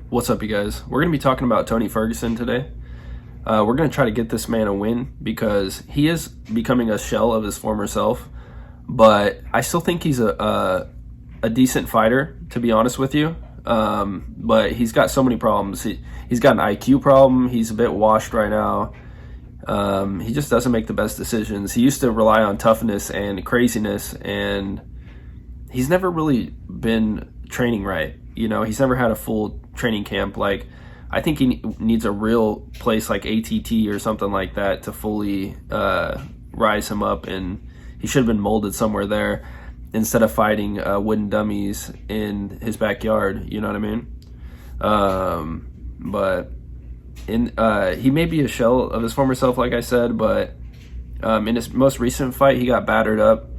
What's up, you guys? We're going to be talking about Tony Ferguson today. We're going to try to get this man a win because he is becoming a shell of his former self. But I still think he's a decent fighter, to be honest with you. But he's got so many problems. He's got an IQ problem. He's a bit washed right now. He just doesn't make the best decisions. He used to rely on toughness and craziness, and he's never really been training right. You know, he's never had a full training camp. Like, I think he needs a real place like ATT or something like that to fully rise him up, and he should have been molded somewhere there instead of fighting wooden dummies in his backyard. You know what I mean? But he may be a shell of his former self, like I said, but in his most recent fight, he got battered up.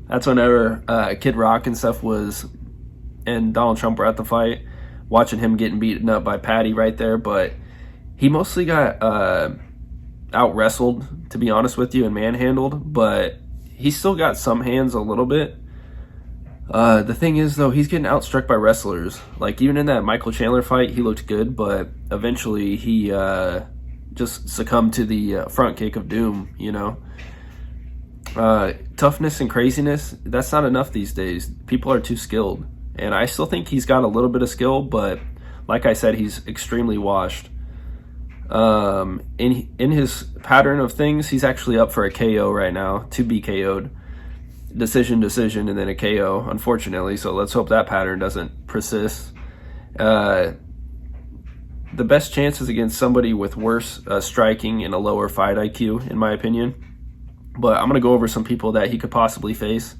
That's whenever Kid Rock and stuff and Donald Trump were at the fight, watching him getting beaten up by Patty right there. But he mostly got out-wrestled, to be honest with you, and manhandled, but he still got some hands a little bit. The thing is, though, he's getting outstruck by wrestlers. Like, even in that Michael Chandler fight, he looked good, but eventually he just succumbed to the front kick of doom, you know? Toughness and craziness, that's not enough these days. People are too skilled. And I still think he's got a little bit of skill, but like I said, he's extremely washed. In his pattern of things, he's actually up for a KO right now, to be KO'd. Decision, and then a KO, unfortunately. So let's hope that pattern doesn't persist. The best chance is against somebody with worse striking and a lower fight IQ, in my opinion. But I'm going to go over some people that he could possibly face.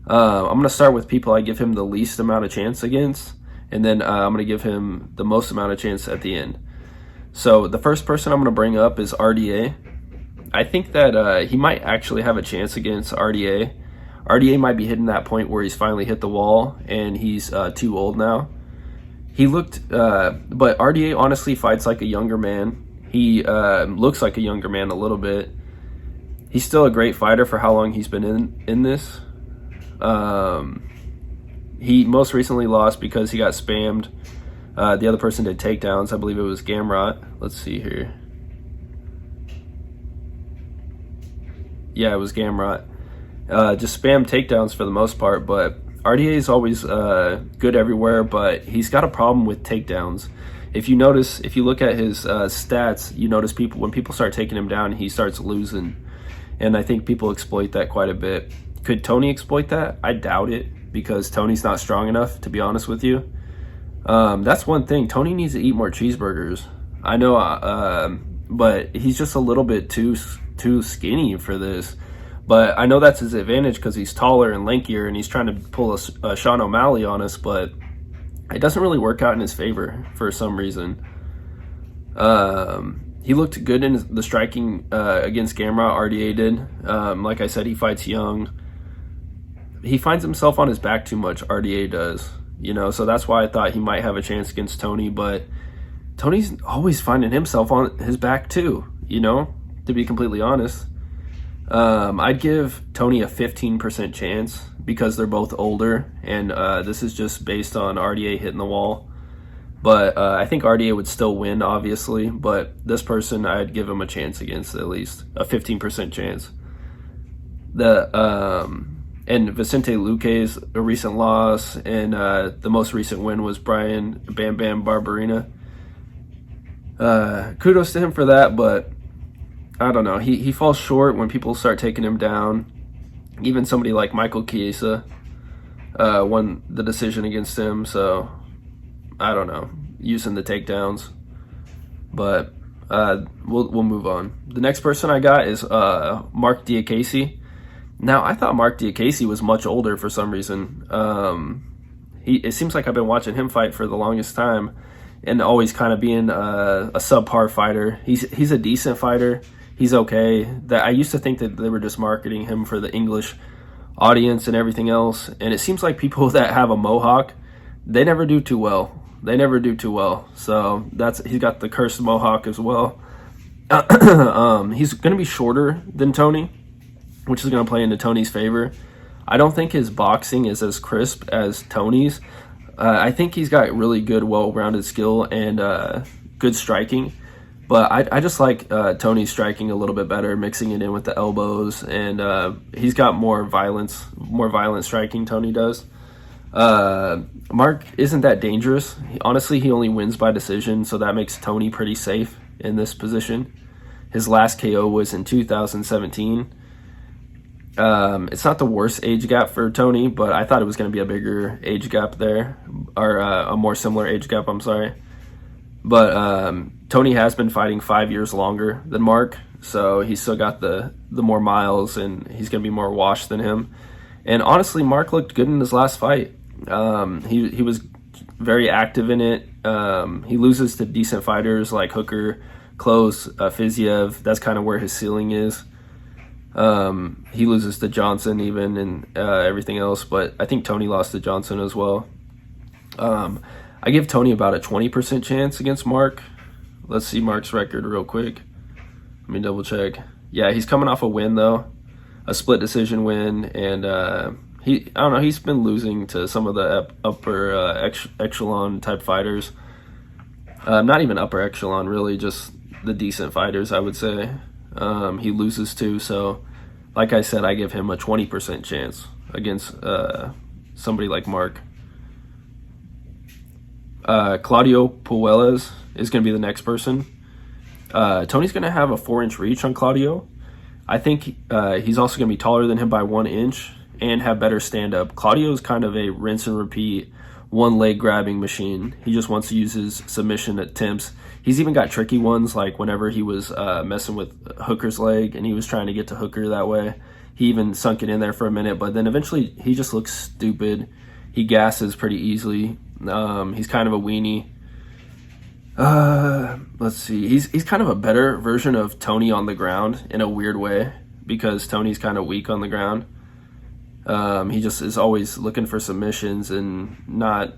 I'm going to start with people I give him the least amount of chance against, and then I'm going to give him the most amount of chance at the end. So the first person I'm going to bring up is RDA. I think that he might actually have a chance against RDA. RDA might be hitting that point where he's finally hit the wall, and he's too old now. He looked, but RDA honestly fights like a younger man. He looks like a younger man a little bit. He's still a great fighter for how long he's been in this. He most recently lost because he got spammed. The other person did takedowns. I believe it was Gamrot. Let's see here. Yeah, it was Gamrot. Just spam takedowns for the most part, but RDA is always good everywhere, but he's got a problem with takedowns. If you look at his stats, you notice when people start taking him down, he starts losing. And I think people exploit that quite a bit. Could Tony exploit that? I doubt it, because Tony's not strong enough, to be honest with you. That's one thing. Tony needs to eat more cheeseburgers. I know, but he's just a little bit too skinny for this. But I know that's his advantage because he's taller and lankier, and he's trying to pull a Sean O'Malley on us, but it doesn't really work out in his favor for some reason. He looked good in the striking against Gamrot. RDA did. Like I said, he fights young. He finds himself on his back too much, RDA does. You know, so that's why I thought he might have a chance against Tony, but Tony's always finding himself on his back too, you know, to be completely honest. I'd give Tony a 15% chance because they're both older, and this is just based on RDA hitting the wall. But I think RDA would still win, obviously, but this person I'd give him a chance against, at least a 15% chance. And Vicente Luque's a recent loss, and the most recent win was Brian Bam Bam Barberena. Kudos to him for that, but I don't know. He falls short when people start taking him down. Even somebody like Michael Chiesa won the decision against him, so I don't know, using the takedowns. But we'll move on. The next person I got is Mark Diakase. Now, I thought Mark Diakase was much older for some reason. It seems like I've been watching him fight for the longest time, and always kind of being a subpar fighter. He's a decent fighter. He's okay. That I used to think that they were just marketing him for the English audience and everything else. And it seems like people that have a mohawk, they never do too well. So he's got the cursed mohawk as well. He's going to be shorter than Tony, which is going to play into Tony's favor. I don't think his boxing is as crisp as Tony's. I think he's got really good, well-rounded skill and good striking. But I just like Tony's striking a little bit better, mixing it in with the elbows, and he's got more violent striking. Tony does. Mark isn't that dangerous. Honestly, he only wins by decision, so that makes Tony pretty safe in this position. His last KO was in 2017. It's not the worst age gap for Tony, but I thought it was going to be a bigger age gap there, or a more similar age gap, I'm sorry. But Tony has been fighting 5 years longer than Mark, so he's still got the more miles, and he's going to be more washed than him. And honestly, Mark looked good in his last fight. He was very active in it. He loses to decent fighters like Hooker, Close, Fiziev. That's kind of where his ceiling is. He loses to Johnson even, and everything else, but I think Tony lost to Johnson as well. I give Tony about a 20% chance against Mark. Let's see Mark's record real quick. Let me double check. Yeah, he's coming off a win though, a split decision win, and I don't know, he's been losing to some of the upper echelon type fighters. Not even upper echelon, really, just the decent fighters, I would say. He loses to, so like I said, I give him a 20% chance against somebody like Mark. Claudio Puelles is going to be the next person. Tony's going to have a 4-inch reach on Claudio. I think he's also going to be taller than him by 1 inch and have better stand-up. Claudio's kind of a rinse and repeat, one-leg grabbing machine. He just wants to use his submission attempts. He's even got tricky ones, like whenever he was messing with Hooker's leg and he was trying to get to Hooker that way. He even sunk it in there for a minute, but then eventually he just looks stupid. He gasses pretty easily. He's kind of a weenie. Let's see. He's kind of a better version of Tony on the ground in a weird way, because Tony's kind of weak on the ground. He just is always looking for submissions and not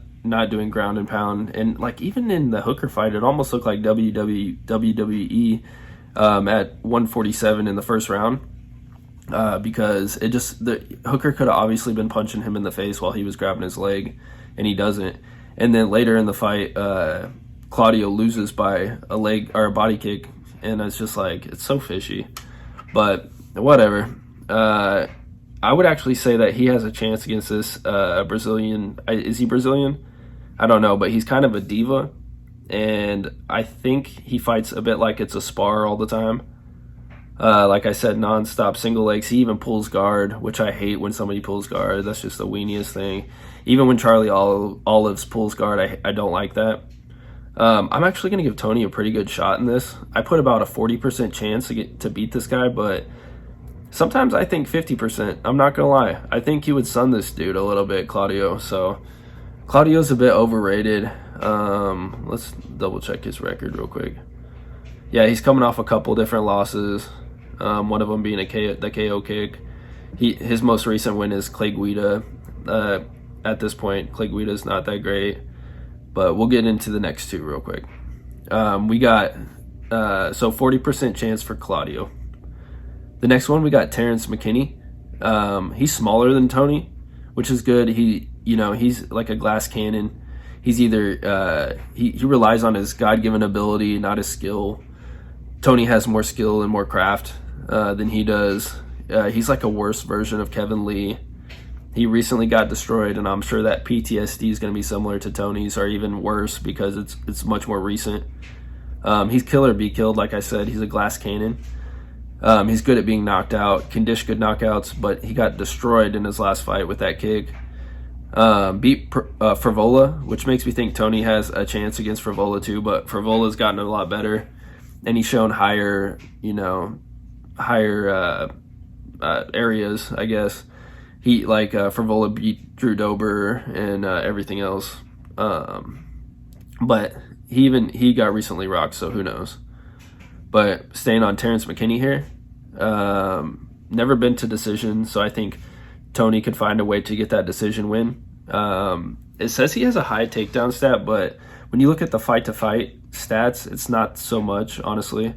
doing ground and pound. And like even in the Hooker fight, it almost looked like WWE at 147 in the first round, because the Hooker could have obviously been punching him in the face while he was grabbing his leg, and he doesn't. And then later in the fight, Claudio loses by a leg or a body kick, and it's just like, it's so fishy. But whatever. I would actually say that he has a chance against this Brazilian. Is he Brazilian? I don't know, but he's kind of a diva, and I think he fights a bit like it's a spar all the time. Like I said, non-stop single legs. He even pulls guard, which I hate when somebody pulls guard. That's just the weeniest thing. Even when Charlie Olives pulls guard, I don't like that. I'm actually going to give Tony a pretty good shot in this. I put about a 40% chance to beat this guy, but sometimes I think 50%. I'm not going to lie. I think he would sun this dude a little bit, Claudio. So Claudio's a bit overrated. Let's double check his record real quick. Yeah, he's coming off a couple different losses. One of them being the KO kick. His most recent win is Clay Guida. At this point, Clay Guida's not that great, but we'll get into the next two real quick. We got 40% chance for Claudio. The next one, we got Terrence McKinney. He's smaller than Tony, which is good. He's like a glass cannon. He's either he relies on his God-given ability, not his skill. Tony has more skill and more craft than he does. He's like a worse version of Kevin Lee. He recently got destroyed, and I'm sure that PTSD is going to be similar to Tony's, or even worse, because it's much more recent. He's kill or be killed, like I said. He's a glass cannon. He's good at being knocked out, can dish good knockouts, but he got destroyed in his last fight with that kick. Beat Frivola, which makes me think Tony has a chance against Frivola too, but Frivola's gotten a lot better, and he's shown higher areas, I guess. Frivola beat Drew Dober and everything else. But he got recently rocked, so who knows. But staying on Terrence McKinney here, never been to decision, so I think Tony could find a way to get that decision win. It says he has a high takedown stat, but when you look at the fight-to-fight stats, it's not so much, honestly.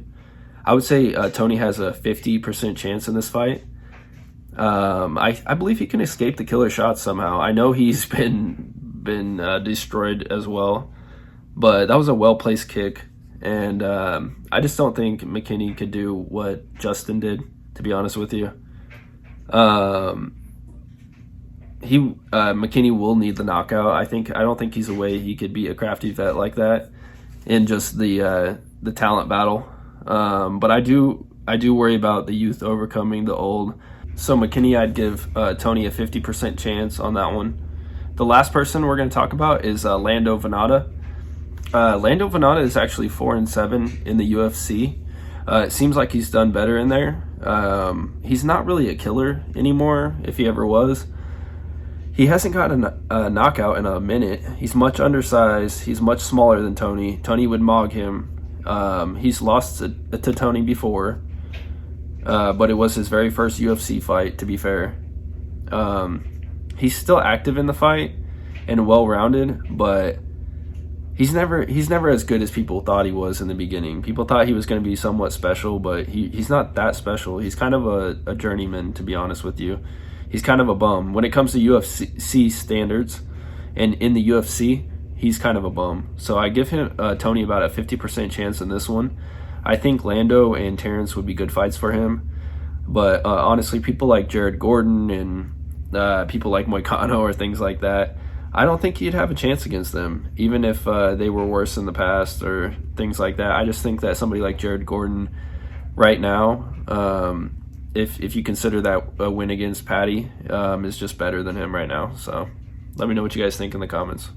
I would say Tony has a 50% chance in this fight. I believe he can escape the killer shots somehow. I know he's been been destroyed as well. But that was a well-placed kick, and I just don't think McKinney could do what Justin did, to be honest with you. McKinney will need the knockout. I don't think he's a way he could beat a crafty vet like that in just the talent battle. But I do worry about the youth overcoming the old. So McKinney, I'd give Tony a 50% chance on that one. The last person we're going to talk about is Lando Venata. Lando Venata is actually 4-7 in the UFC. It seems like he's done better in there. He's not really a killer anymore, if he ever was. He hasn't gotten a knockout in a minute. He's much undersized. He's much smaller than Tony. Tony would mog him. He's lost to Tony before, but it was his very first UFC fight, to be fair. He's still active in the fight and well-rounded, but he's never as good as people thought he was in the beginning. People thought he was going to be somewhat special, but he's not that special. He's kind of a journeyman, to be honest with you. He's kind of a bum. When it comes to UFC standards and in the UFC, he's kind of a bum. So I give him Tony about a 50% chance in this one. I think Lando and Terrence would be good fights for him. But honestly, people like Jared Gordon and people like Moicano or things like that, I don't think he'd have a chance against them, even if they were worse in the past or things like that. I just think that somebody like Jared Gordon right now, if you consider that a win against Patty, is just better than him right now. So let me know what you guys think in the comments.